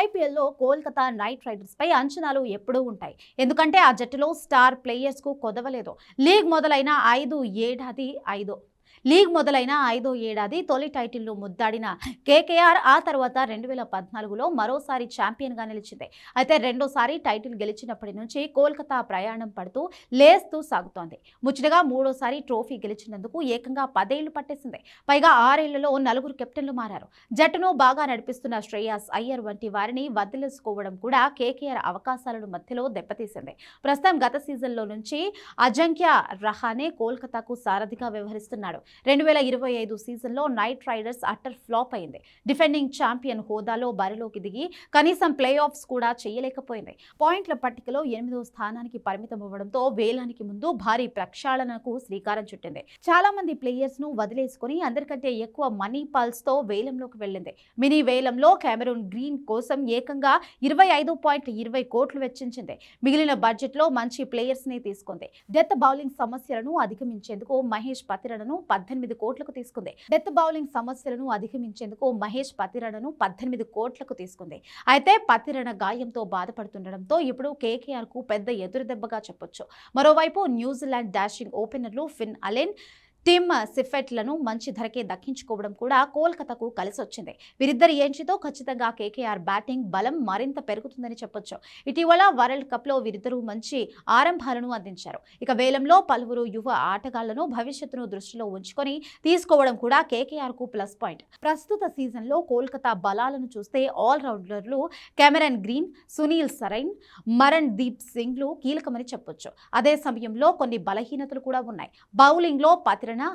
ఐపీఎల్లో Kolkata night riders పై అంచనాలు ఎప్పుడూ ఉంటాయి. ఎందుకంటే ఆ జట్టులో స్టార్ ప్లేయర్స్ కు కొదవలేదు. లీగ్ మొదలైన ఐదో ఏడాది తొలి టైటిల్ను ముద్దాడిన కేకేఆర్ ఆ తర్వాత 2014లో మరోసారి ఛాంపియన్గా నిలిచింది. అయితే రెండోసారి టైటిల్ గెలిచినప్పటి నుంచి కోల్కతా ప్రయాణం పడుతూ లేస్తూ సాగుతోంది. ముచ్చటగా మూడోసారి ట్రోఫీ గెలిచినందుకు ఏకంగా 10 ఏళ్లు పట్టేసింది. పైగా 6 ఏళ్లలో 4 కెప్టెన్లు మారారు. జట్టును బాగా నడిపిస్తున్న శ్రేయాస్ అయ్యర్ వంటి వారిని వదిలేసుకోవడం కూడా కేకేఆర్ అవకాశాలను మధ్యలో దెబ్బతీసింది. ప్రస్తుతం గత సీజన్లో నుంచి అజింక్య రహానే కోల్కతాకు సారథిగా వ్యవహరిస్తున్నాడు. 2025 సీజన్లో నైట్ రైడర్స్ అట్టర్ ఫ్లాప్ అయింది. డిఫెండింగ్ ఛాంపియన్ హోదాలో బరిలోకి దిగి కనీసం ప్లే ఆఫ్స్ కూడా చేయలేకపోయింది. పాయింట్ల పట్టికలో 8వ స్థానానికి పరిమితం అవ్వడంతో వేలానికి ముందు భారీ ప్రక్షాళనకు శ్రీకారం చుట్టింది. చాలా మంది ప్లేయర్స్ ను వదిలేసుకుని అందరికంటే ఎక్కువ మనీ పాల్స్ తో వేలంలోకి వెళ్ళింది. మినీ వేలంలో కెమెరూన్ గ్రీన్ కోసం ఏకంగా 25.20 కోట్లు వెచ్చించింది. మిగిలిన బడ్జెట్ లో మంచి ప్లేయర్స్ ని తీసుకుంది. డెత్ బౌలింగ్ సమస్యలను అధిగమించేందుకు మహేష్ పతిరణను 18 కోట్లకు తీసుకుంది. అయితే పతిరణ గాయంతో బాధపడుతుండటంతో ఇప్పుడు కేకేఆర్ కు పెద్ద ఎదురుదెబ్బగా చెప్పొచ్చు. మరోవైపు న్యూజిలాండ్ డాషింగ్ ఓపెనర్లు ఫిన్ అలెన్, టిమ్ సిఫెట్లను మంచి ధరకే దక్కించుకోవడం కూడా కోల్కతాకు కలిసొచ్చింది. వీరిద్దరి ఎంట్రీతో ఖచ్చితంగా కేకేఆర్ బ్యాటింగ్ బలం మరింత పెరుగుతుందని చెప్పొచ్చు. ఇటీవల వరల్డ్ కప్ లో వీరిద్దరూ మంచి ఆరంభాలను అందించారు. ఇక వేలంలో పలువురు యువ ఆటగాళ్లను భవిష్యత్తును దృష్టిలో ఉంచుకొని తీసుకోవడం కూడా కేకేఆర్ కు ప్లస్ పాయింట్. ప్రస్తుత సీజన్ లో కోల్కతా బలాలను చూస్తే ఆల్రౌండర్లు Cameron Green, Sunil Narine, Ramandeep Singh లు కీలకమని చెప్పొచ్చు. అదే సమయంలో కొన్ని బలహీనతలు కూడా ఉన్నాయి. బౌలింగ్ లో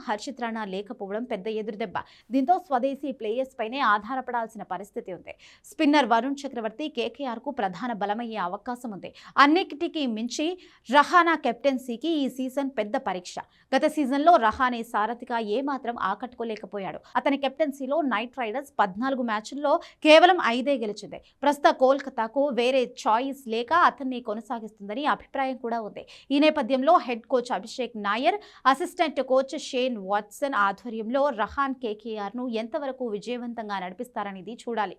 హర్షిత్ రాణా లేకపోవడం పెద్ద ఎదురుదెబ్బ. దీంతో స్వదేశీ ప్లేయర్స్ పైనే ఆధారపడాల్సిన పరిస్థితి ఉంది. స్పిన్నర్ వరుణ్ చక్రవర్తి కేకేఆర్ కు ప్రధాన బలమయ్యే అవకాశం ఉంది. అన్నిటికీ మించి రహానా కెప్టెన్సీకి ఈ సీజన్ పెద్ద పరీక్ష. గత సీజన్లో రహానే సారథిగా ఏమాత్రం ఆకట్టుకోలేకపోయాడు. అతని కెప్టెన్సీలో నైట్ రైడర్స్ 14 మ్యాచ్ల్లో కేవలం 5 గెలిచింది. ప్రస్తుత కోల్కతాకు వేరే చాయిస్ లేక అతన్ని కొనసాగిస్తుందని అభిప్రాయం కూడా ఉంది. ఈ నేపథ్యంలో head coach Abhishek Nayar, assistant coach Shane Watson ఆధ్వర్యంలో రహాన్ కేకేఆర్ ను ఎంతవరకు విజయవంతంగా నడిపిస్తారనేది చూడాలి.